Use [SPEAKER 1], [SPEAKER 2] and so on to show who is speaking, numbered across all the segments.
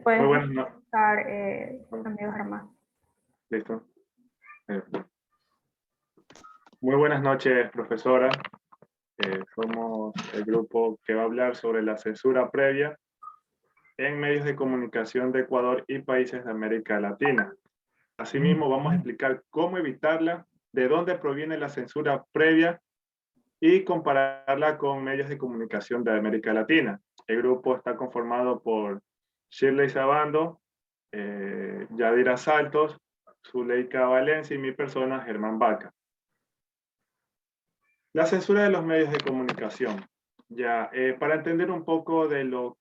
[SPEAKER 1] Muy
[SPEAKER 2] Puedes
[SPEAKER 1] buenas noches.
[SPEAKER 2] estar conmigo, Germán.
[SPEAKER 1] Listo. Eh, Muy buenas noches, profesora. Somos el grupo que va a hablar sobre la censura previa en medios de comunicación de Ecuador y países de América Latina. Asimismo, vamos a explicar cómo evitarla, de dónde proviene la censura previa y compararla con medios de comunicación de América Latina. El grupo está conformado por Shirley Sabando, Yadira Saltos, Zuleika Valencia y mi persona, Germán Vaca. La censura de los medios de comunicación. Para entender un poco de lo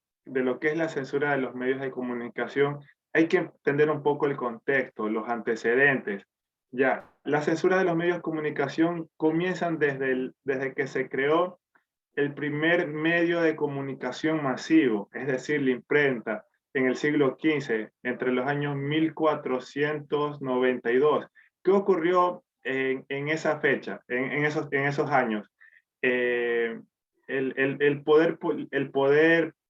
[SPEAKER 1] que es la censura de los medios de comunicación, hay que entender un poco el contexto, los antecedentes. La censura de los medios de comunicación comienzan desde que se creó el primer medio de comunicación masivo, es decir, la imprenta, en el siglo XV, entre los años 1492. ¿Qué ocurrió en esa fecha, en esos años? Eh, el poder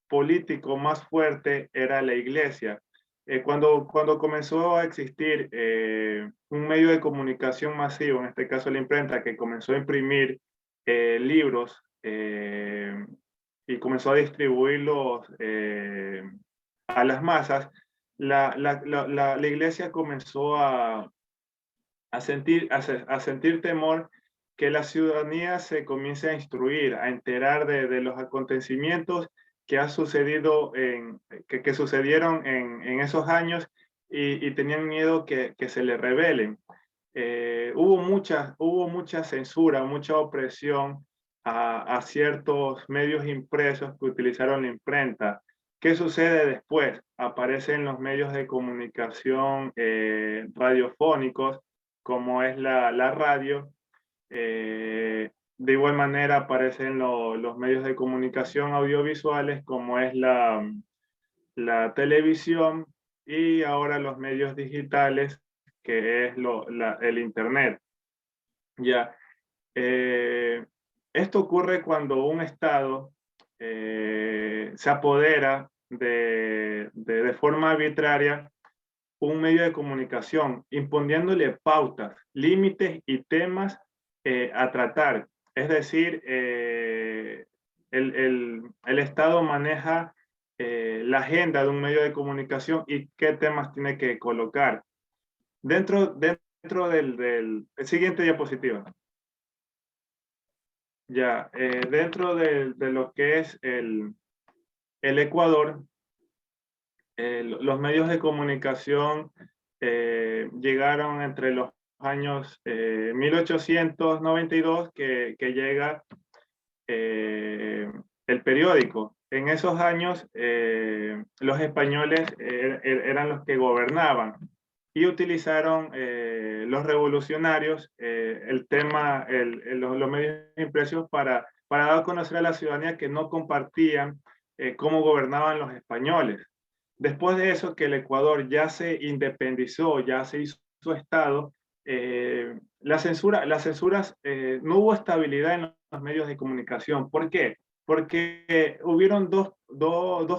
[SPEAKER 1] político más fuerte era la iglesia. Cuando comenzó a existir un medio de comunicación masivo, en este caso la imprenta, que comenzó a imprimir libros y comenzó a distribuirlos a las masas, la iglesia comenzó a sentir temor que la ciudadanía se comience a instruir, a enterar de los acontecimientos que ha sucedido que sucedieron en esos años y tenían miedo que se le revelen. Hubo mucha censura, mucha opresión a ciertos medios impresos que utilizaron la imprenta. ¿Qué sucede después? Aparecen los medios de comunicación radiofónicos, como es la radio. De igual manera aparecen los medios de comunicación audiovisuales, como es la televisión, y ahora los medios digitales, que es el Internet. Ya. Eh, Esto ocurre cuando un Estado se apodera de forma arbitraria un medio de comunicación, imponiéndole pautas, límites y temas a tratar. Es decir, el Estado maneja la agenda de un medio de comunicación y qué temas tiene que colocar. Dentro el siguiente diapositiva. Dentro de lo que es el Ecuador, los medios de comunicación llegaron entre los años 1892 que llega el periódico. En esos años los españoles eran los que gobernaban y utilizaron los revolucionarios los medios impresos para dar a conocer a la ciudadanía que no compartían cómo gobernaban los españoles. Después de eso, que el Ecuador ya se independizó, ya se hizo su Estado, las censuras, no hubo estabilidad en los medios de comunicación. ¿Por qué? Porque hubieron dos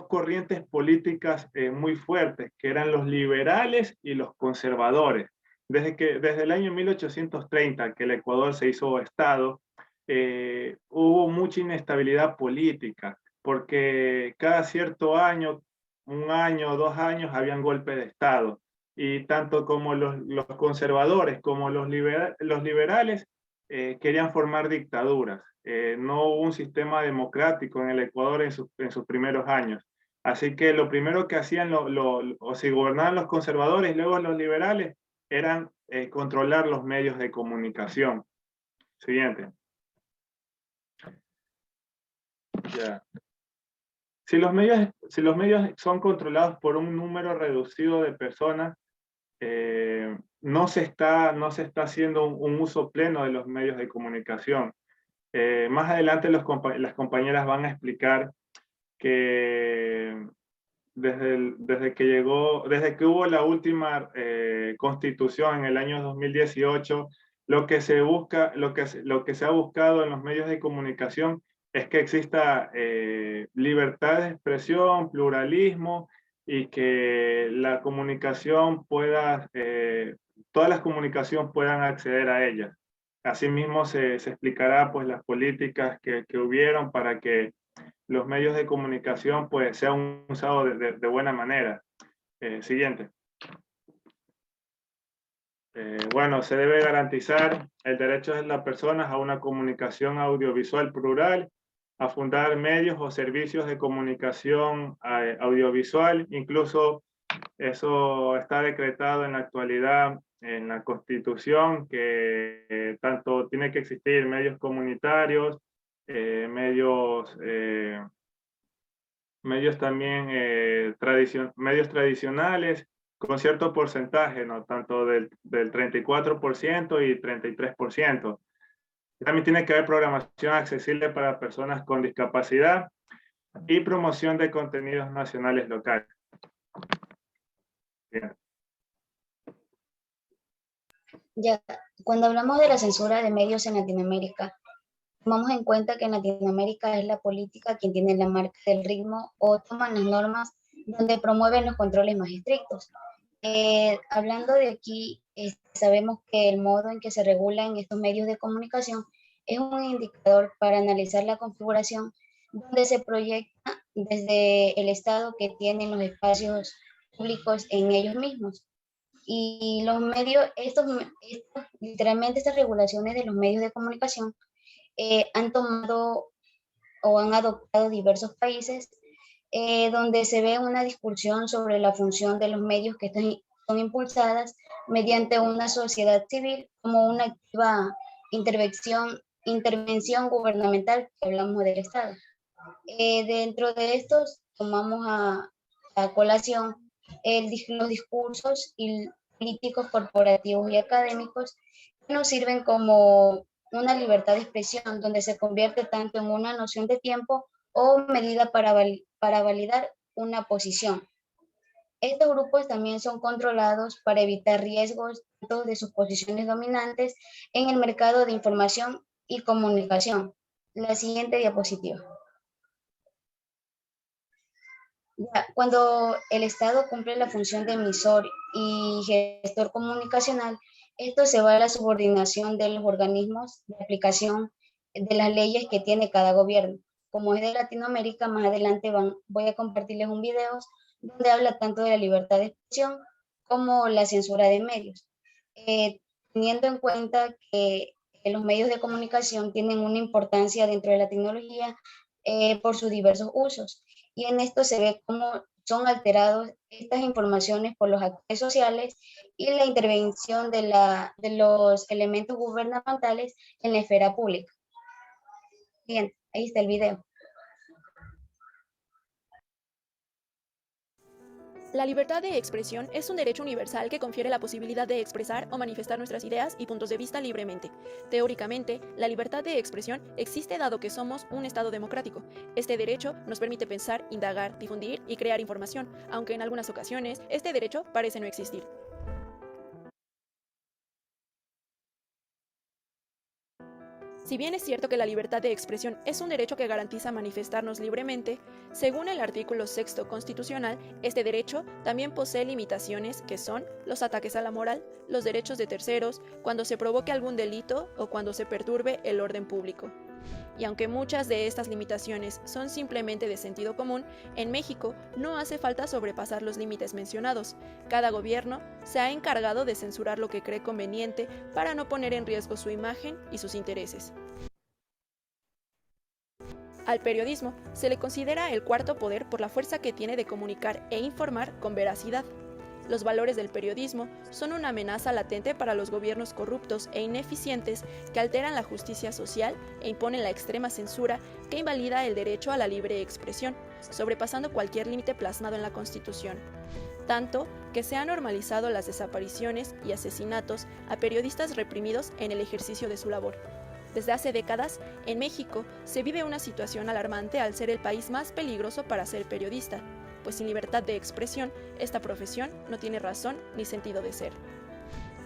[SPEAKER 1] corrientes políticas muy fuertes, que eran los liberales y los conservadores. Desde el año 1830, que el Ecuador se hizo Estado, hubo mucha inestabilidad política, porque cada cierto año, un año o 2 años, habían golpe de Estado. Y tanto como los conservadores como los liberales querían formar dictaduras. No hubo un sistema democrático en el Ecuador en sus primeros años. Así que lo primero que hacían, o si gobernaban los conservadores y luego los liberales, eran controlar los medios de comunicación. Siguiente. Ya. Si los medios son controlados por un número reducido de personas, no se está haciendo un uso pleno de los medios de comunicación. Más adelante las compañeras van a explicar que desde que hubo la última constitución en el año 2018, lo que se ha buscado en los medios de comunicación es que exista libertad de expresión, pluralismo y que la comunicación pueda, todas las comunicaciones puedan acceder a ellas. Asimismo, se explicará pues, las políticas que hubieron para que los medios de comunicación pues, sean usados de buena manera. Siguiente. Bueno, se debe garantizar el derecho de las personas a una comunicación audiovisual plural, a fundar medios o servicios de comunicación audiovisual. Incluso eso está decretado en la actualidad en la Constitución, que tanto tiene que existir medios comunitarios, medios también medios tradicionales, con cierto porcentaje, ¿no? Tanto del 34% y 33%. También tiene que haber programación accesible para personas con discapacidad y promoción de contenidos nacionales locales. Bien.
[SPEAKER 3] Ya, cuando hablamos de la censura de medios en Latinoamérica, tomamos en cuenta que en Latinoamérica es la política quien tiene la marca del ritmo o toman las normas donde promueven los controles más estrictos. Hablando de aquí, sabemos que el modo en que se regulan estos medios de comunicación es un indicador para analizar la configuración donde se proyecta desde el Estado que tienen los espacios públicos en ellos mismos. Y los medios, literalmente estas regulaciones de los medios de comunicación han tomado o han adoptado diversos países donde se ve una discusión sobre la función de los medios que son impulsadas mediante una sociedad civil como una activa intervención gubernamental, que hablamos del Estado. Dentro de estos tomamos a colación los discursos y políticos corporativos y académicos que nos sirven como una libertad de expresión donde se convierte tanto en una noción de tiempo o medida para validar una posición. Estos grupos también son controlados para evitar riesgos de sus posiciones dominantes en el mercado de información y comunicación. La siguiente diapositiva. Ya, cuando el Estado cumple la función de emisor y gestor comunicacional, esto se va a la subordinación de los organismos de aplicación de las leyes que tiene cada gobierno. Como es de Latinoamérica, más adelante voy a compartirles un video donde habla tanto de la libertad de expresión como la censura de medios. Teniendo en cuenta que los medios de comunicación tienen una importancia dentro de la tecnología por sus diversos usos. Y en esto se ve cómo son alterados estas informaciones por los actores sociales y la intervención de los elementos gubernamentales en la esfera pública. Bien, ahí está el video.
[SPEAKER 4] La libertad de expresión es un derecho universal que confiere la posibilidad de expresar o manifestar nuestras ideas y puntos de vista libremente. Teóricamente, la libertad de expresión existe dado que somos un Estado democrático. Este derecho nos permite pensar, indagar, difundir y crear información, aunque en algunas ocasiones este derecho parece no existir. Si bien es cierto que la libertad de expresión es un derecho que garantiza manifestarnos libremente, según el artículo 6º constitucional, este derecho también posee limitaciones que son los ataques a la moral, los derechos de terceros, cuando se provoque algún delito o cuando se perturbe el orden público. Y aunque muchas de estas limitaciones son simplemente de sentido común, en México no hace falta sobrepasar los límites mencionados. Cada gobierno se ha encargado de censurar lo que cree conveniente para no poner en riesgo su imagen y sus intereses. Al periodismo se le considera el cuarto poder por la fuerza que tiene de comunicar e informar con veracidad. Los valores del periodismo son una amenaza latente para los gobiernos corruptos e ineficientes que alteran la justicia social e imponen la extrema censura que invalida el derecho a la libre expresión, sobrepasando cualquier límite plasmado en la Constitución. Tanto que se han normalizado las desapariciones y asesinatos a periodistas reprimidos en el ejercicio de su labor. Desde hace décadas, en México se vive una situación alarmante al ser el país más peligroso para ser periodista, pues sin libertad de expresión, esta profesión no tiene razón ni sentido de ser.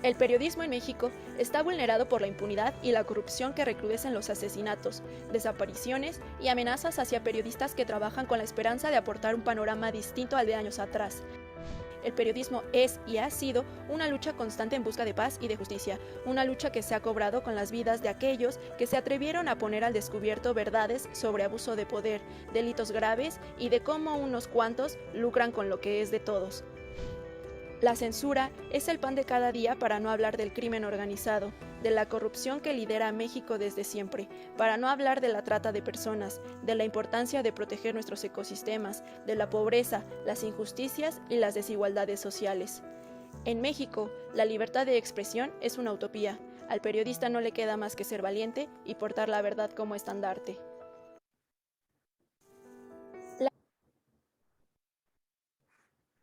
[SPEAKER 4] El periodismo en México está vulnerado por la impunidad y la corrupción que recrudecen los asesinatos, desapariciones y amenazas hacia periodistas que trabajan con la esperanza de aportar un panorama distinto al de años atrás. El periodismo es y ha sido una lucha constante en busca de paz y de justicia, una lucha que se ha cobrado con las vidas de aquellos que se atrevieron a poner al descubierto verdades sobre abuso de poder, delitos graves y de cómo unos cuantos lucran con lo que es de todos. La censura es el pan de cada día para no hablar del crimen organizado, de la corrupción que lidera a México desde siempre, para no hablar de la trata de personas, de la importancia de proteger nuestros ecosistemas, de la pobreza, las injusticias y las desigualdades sociales. En México, la libertad de expresión es una utopía. Al periodista no le queda más que ser valiente y portar la verdad como estandarte.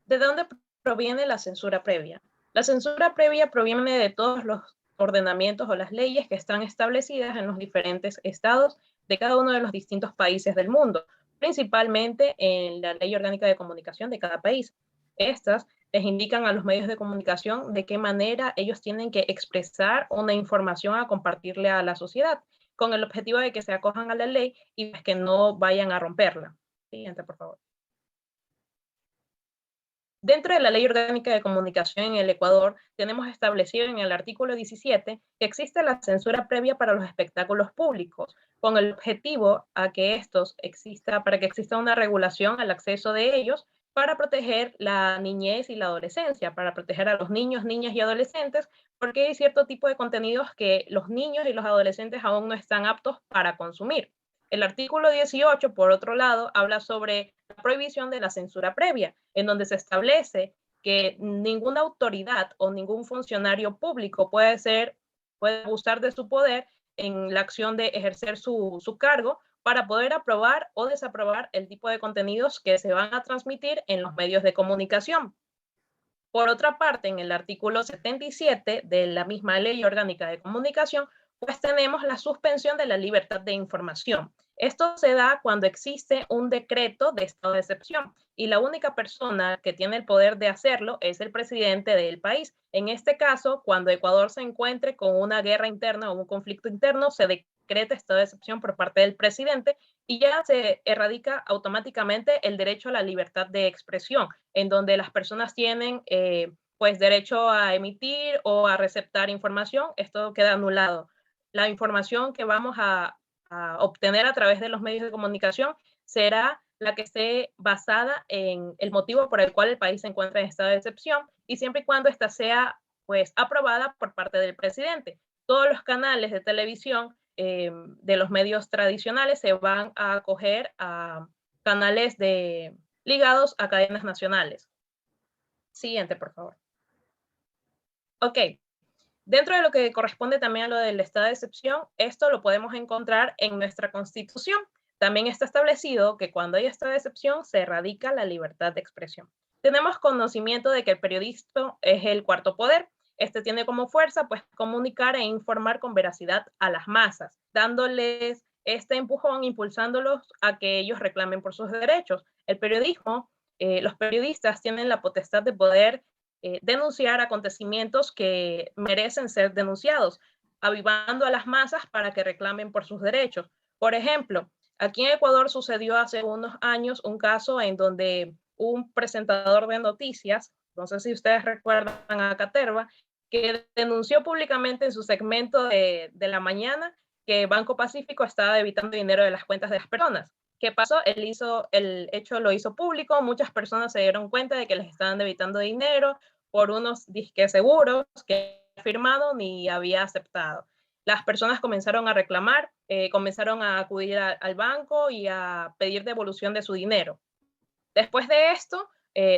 [SPEAKER 5] ¿De dónde proviene la censura previa? La censura previa proviene de todos los ordenamientos o las leyes que están establecidas en los diferentes estados de cada uno de los distintos países del mundo, principalmente en la Ley Orgánica de Comunicación de cada país. Estas les indican a los medios de comunicación de qué manera ellos tienen que expresar una información a compartirle a la sociedad, con el objetivo de que se acojan a la ley y que no vayan a romperla. Siguiente, por favor. Dentro de la Ley Orgánica de Comunicación en el Ecuador, tenemos establecido en el artículo 17 que existe la censura previa para los espectáculos públicos, con el objetivo a que para que exista una regulación al acceso de ellos para proteger la niñez y la adolescencia, para proteger a los niños, niñas y adolescentes, porque hay cierto tipo de contenidos que los niños y los adolescentes aún no están aptos para consumir. El artículo 18, por otro lado, habla sobre la prohibición de la censura previa, en donde se establece que ninguna autoridad o ningún funcionario público puede abusar de su poder en la acción de ejercer su cargo para poder aprobar o desaprobar el tipo de contenidos que se van a transmitir en los medios de comunicación. Por otra parte, en el artículo 77 de la misma Ley Orgánica de Comunicación, pues tenemos la suspensión de la libertad de información. Esto se da cuando existe un decreto de estado de excepción y la única persona que tiene el poder de hacerlo es el presidente del país. En este caso, cuando Ecuador se encuentre con una guerra interna o un conflicto interno, se decreta estado de excepción por parte del presidente y ya se erradica automáticamente el derecho a la libertad de expresión, en donde las personas tienen pues derecho a emitir o a receptar información. Esto queda anulado. La información que vamos a obtener a través de los medios de comunicación será la que esté basada en el motivo por el cual el país se encuentra en estado de excepción y siempre y cuando ésta sea pues aprobada por parte del presidente. Todos los canales de televisión de los medios tradicionales se van a acoger a canales ligados a cadenas nacionales. Siguiente, por favor. Ok. Dentro de lo que corresponde también a lo del estado de excepción, esto lo podemos encontrar en nuestra Constitución. También está establecido que cuando hay estado de excepción se erradica la libertad de expresión. Tenemos conocimiento de que el periodismo es el cuarto poder. Este tiene como fuerza pues comunicar e informar con veracidad a las masas, dándoles este empujón, impulsándolos a que ellos reclamen por sus derechos. El periodismo, los periodistas tienen la potestad de poder denunciar acontecimientos que merecen ser denunciados, avivando a las masas para que reclamen por sus derechos. Por ejemplo, aquí en Ecuador sucedió hace unos años un caso en donde un presentador de noticias, no sé si ustedes recuerdan a Caterva, que denunció públicamente en su segmento de la mañana que Banco Pacífico estaba debitando dinero de las cuentas de las personas. ¿Qué pasó? El hecho lo hizo público, muchas personas se dieron cuenta de que les estaban debitando dinero por unos disques seguros que no había firmado ni había aceptado. Las personas comenzaron a reclamar, comenzaron a acudir al banco y a pedir devolución de su dinero. Después de esto,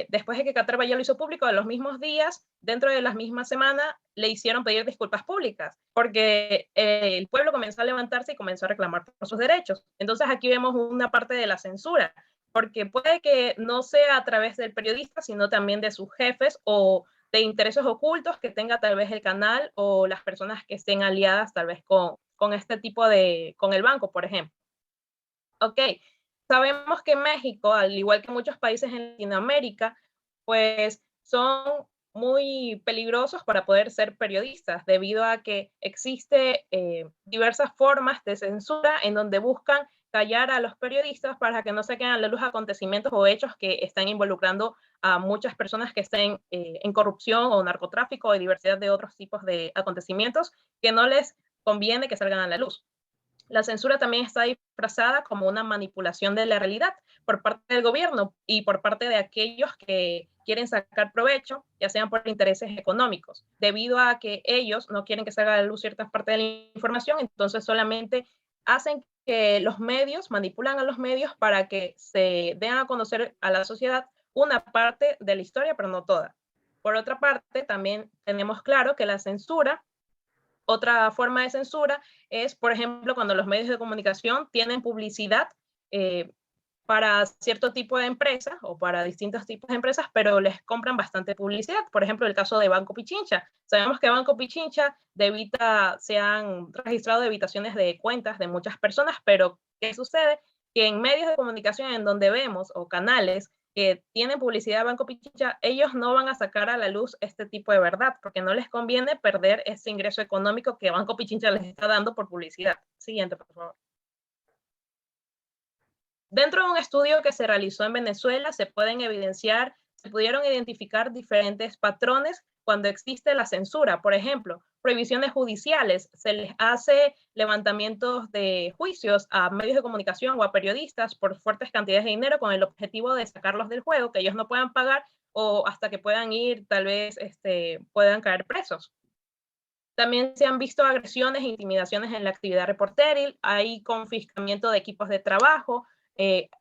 [SPEAKER 5] después de que Caterva ya lo hizo público, en los mismos días, dentro de la misma semana, le hicieron pedir disculpas públicas, porque el pueblo comenzó a levantarse y comenzó a reclamar por sus derechos. Entonces aquí vemos una parte de la censura, porque puede que no sea a través del periodista, sino también de sus jefes o de intereses ocultos que tenga tal vez el canal o las personas que estén aliadas tal vez con este tipo con el banco, por ejemplo. Ok. Sabemos que México, al igual que muchos países en Latinoamérica, pues son muy peligrosos para poder ser periodistas, debido a que existe diversas formas de censura en donde buscan callar a los periodistas para que no saquen a la luz acontecimientos o hechos que están involucrando a muchas personas que estén en corrupción o narcotráfico o diversidad de otros tipos de acontecimientos que no les conviene que salgan a la luz. La censura también está disfrazada como una manipulación de la realidad por parte del gobierno y por parte de aquellos que quieren sacar provecho, ya sean por intereses económicos, debido a que ellos no quieren que salga a la luz ciertas partes de la información, entonces solamente hacen que los medios, manipulan a los medios para que se den a conocer a la sociedad una parte de la historia, pero no toda. Por otra parte, también tenemos claro que la censura, otra forma de censura es, por ejemplo, cuando los medios de comunicación tienen publicidad para cierto tipo de empresas o para distintos tipos de empresas, pero les compran bastante publicidad. Por ejemplo, el caso de Banco Pichincha. Sabemos que Banco Pichincha se han registrado evitaciones de cuentas de muchas personas, pero ¿qué sucede? Que en medios de comunicación en donde vemos o canales que tienen publicidad de Banco Pichincha, ellos no van a sacar a la luz este tipo de verdad, porque no les conviene perder ese ingreso económico que Banco Pichincha les está dando por publicidad. Siguiente, por favor. Dentro de un estudio que se realizó en Venezuela, se pudieron identificar diferentes patrones cuando existe la censura. Por ejemplo, prohibiciones judiciales, se les hace levantamientos de juicios a medios de comunicación o a periodistas por fuertes cantidades de dinero con el objetivo de sacarlos del juego, que ellos no puedan pagar o hasta que puedan ir, tal vez puedan caer presos. También se han visto agresiones e intimidaciones en la actividad reporteril, hay confiscamiento de equipos de trabajo,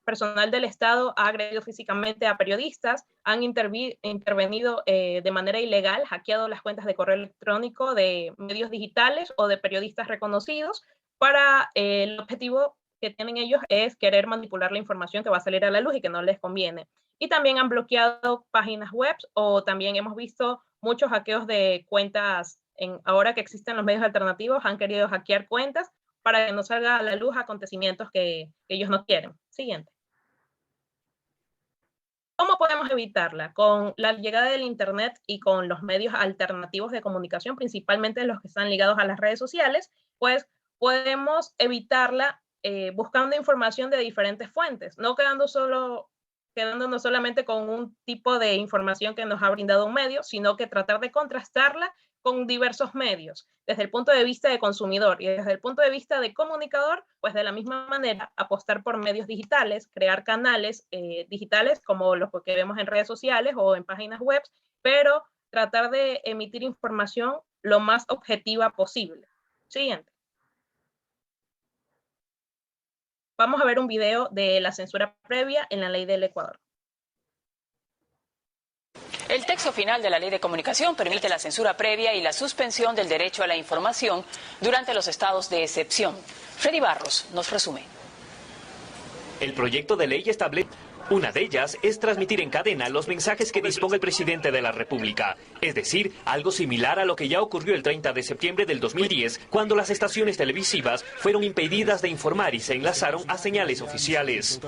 [SPEAKER 5] personal del Estado ha agredido físicamente a periodistas, han intervenido de manera ilegal, hackeado las cuentas de correo electrónico de medios digitales o de periodistas reconocidos para el objetivo que tienen ellos es querer manipular la información que va a salir a la luz y que no les conviene. Y también han bloqueado páginas web o también hemos visto muchos hackeos de cuentas. Ahora que existen los medios alternativos, han querido hackear cuentas para que no salga a la luz acontecimientos que ellos no quieren. Siguiente. ¿Cómo podemos evitarla? Con la llegada del Internet y con los medios alternativos de comunicación, principalmente los que están ligados a las redes sociales, pues podemos evitarla buscando información de diferentes fuentes, no quedándonos solamente con un tipo de información que nos ha brindado un medio, sino que tratar de contrastarla con diversos medios, desde el punto de vista de consumidor y desde el punto de vista de comunicador, pues de la misma manera apostar por medios digitales, crear canales digitales como los que vemos en redes sociales o en páginas web, pero tratar de emitir información lo más objetiva posible. Siguiente. Vamos a ver un video de la censura previa en la ley del Ecuador.
[SPEAKER 6] El texto final de la Ley de Comunicación permite la censura previa y la suspensión del derecho a la información durante los estados de excepción. Freddy Barros nos resume.
[SPEAKER 7] El proyecto de ley establece... Una de ellas es transmitir en cadena los mensajes que disponga el presidente de la República. Es decir, algo similar a lo que ya ocurrió el 30 de septiembre del 2010, cuando las estaciones televisivas fueron impedidas de informar y se enlazaron a señales oficiales.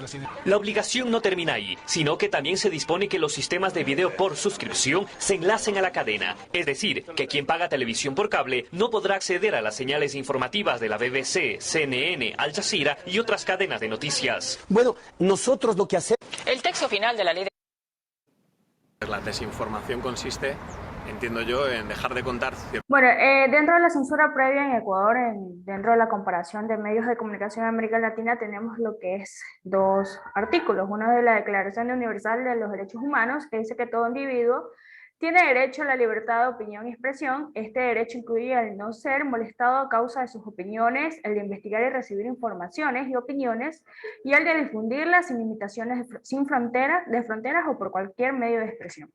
[SPEAKER 7] La obligación no termina ahí, sino que también se dispone que los sistemas de video por suscripción se enlacen a la cadena. Es decir, que quien paga televisión por cable no podrá acceder a las señales informativas de la BBC, CNN, Al Jazeera y otras cadenas de noticias.
[SPEAKER 8] Bueno, nosotros lo que hacemos...
[SPEAKER 6] El texto final de la ley de...
[SPEAKER 9] La desinformación consiste, entiendo yo, en dejar de contar...
[SPEAKER 2] Bueno, dentro de la censura previa en Ecuador, dentro de la comparación de medios de comunicación en América Latina, tenemos lo que es dos artículos. Uno de la Declaración Universal de los Derechos Humanos, que dice que todo individuo tiene derecho a la libertad de opinión y expresión. Este derecho incluye el no ser molestado a causa de sus opiniones, el de investigar y recibir informaciones y opiniones, y el de difundirlas sin limitaciones de fronteras o por cualquier medio de expresión.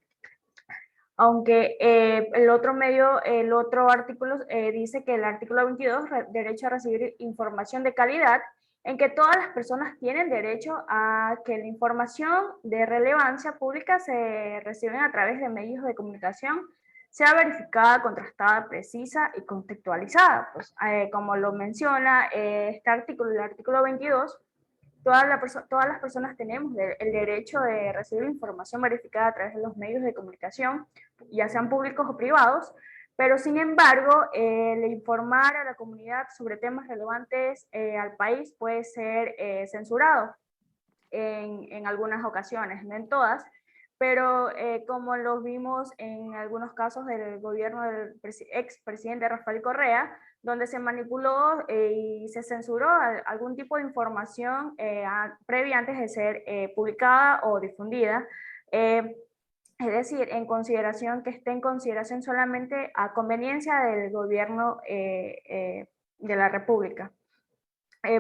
[SPEAKER 2] Aunque el otro artículo dice que el artículo 22, derecho a recibir información de calidad, en que todas las personas tienen derecho a que la información de relevancia pública se reciben a través de medios de comunicación, sea verificada, contrastada, precisa y contextualizada. Pues, como lo menciona este artículo, el artículo 22, todas las personas tenemos el derecho de recibir información verificada a través de los medios de comunicación, ya sean públicos o privados, pero sin embargo, el informar a la comunidad sobre temas relevantes al país puede ser censurado en algunas ocasiones, no en todas, pero como lo vimos en algunos casos del gobierno del expresidente Rafael Correa, donde se manipuló y se censuró algún tipo de información previa antes de ser publicada o difundida. Es decir, en consideración que esté en consideración solamente a conveniencia del gobierno de la República.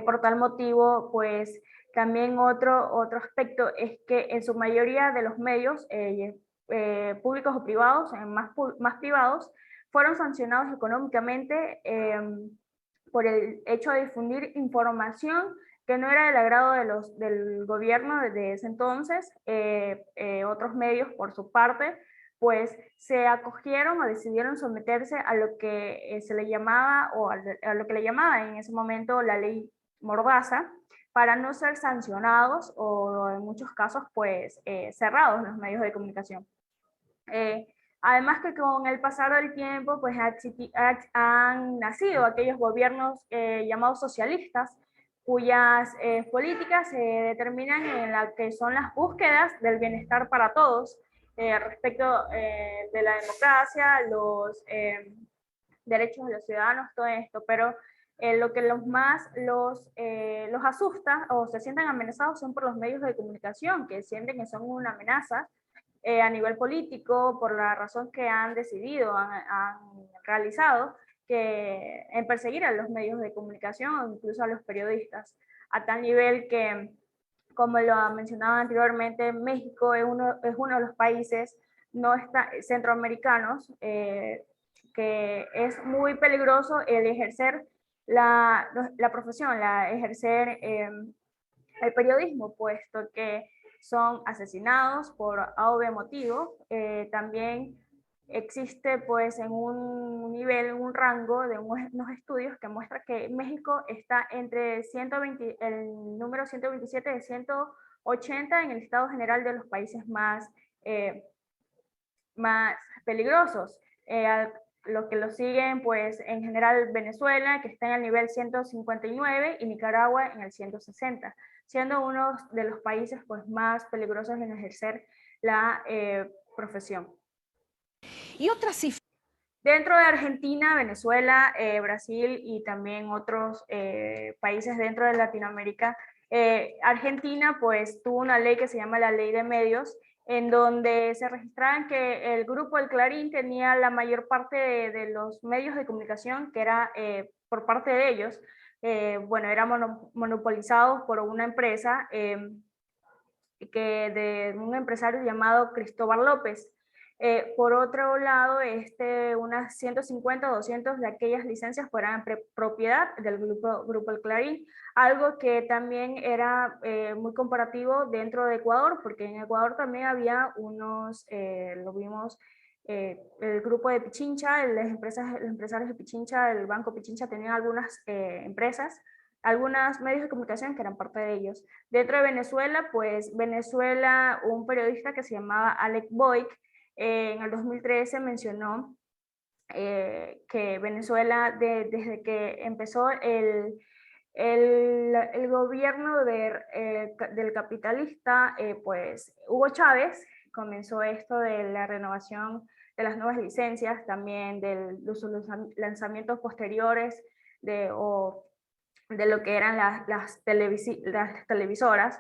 [SPEAKER 2] Por tal motivo, pues también otro aspecto es que en su mayoría de los medios públicos o privados, más privados, fueron sancionados económicamente por el hecho de difundir información que no era del agrado del gobierno de ese entonces. Otros medios, por su parte, pues se acogieron o decidieron someterse a lo que se le llamaba, o a lo que le llamaba en ese momento la ley Mordaza, para no ser sancionados o en muchos casos pues cerrados los medios de comunicación. Además que con el pasar del tiempo pues han nacido aquellos gobiernos llamados socialistas, cuyas políticas se determinan en la que son las búsquedas del bienestar para todos, respecto de la democracia, los derechos de los ciudadanos, todo esto, pero lo que los asusta o se sienten amenazados son por los medios de comunicación, que sienten que son una amenaza a nivel político por la razón que han decidido, han realizado, que en perseguir a los medios de comunicación o incluso a los periodistas, a tal nivel que, como lo mencionaba anteriormente, México es uno de los países centroamericanos que es muy peligroso el ejercer la profesión, ejercer el periodismo, puesto que son asesinados por A o B motivo. También existe pues en un nivel, un rango de unos estudios que muestra que México está entre el número 127 de 180 en el estado general de los países más peligrosos. Lo que lo siguen, pues en general Venezuela, que está en el nivel 159, y Nicaragua en el 160, siendo uno de los países pues más peligrosos en ejercer la profesión.
[SPEAKER 10] Y otra cifra.
[SPEAKER 2] Dentro de Argentina, Venezuela, Brasil y también otros países dentro de Latinoamérica, Argentina pues tuvo una ley que se llama la Ley de Medios, en donde se registraban que el grupo El Clarín tenía la mayor parte de los medios de comunicación, que era por parte de ellos, eran monopolizados por una empresa, de un empresario llamado Cristóbal López. Por otro lado, unas 150 o 200 de aquellas licencias fueran propiedad del grupo El Clarín, algo que también era muy comparativo dentro de Ecuador, porque en Ecuador también había lo vimos, el grupo de Pichincha, los empresarios de Pichincha, el Banco Pichincha tenían algunas empresas, algunos medios de comunicación que eran parte de ellos. Dentro de Venezuela, pues Venezuela, un periodista que se llamaba Alec Boik, en el 2013 mencionó que Venezuela, desde que empezó el gobierno del capitalista, pues Hugo Chávez, comenzó esto de la renovación de las nuevas licencias, también de los lanzamientos posteriores de lo que eran las televisoras,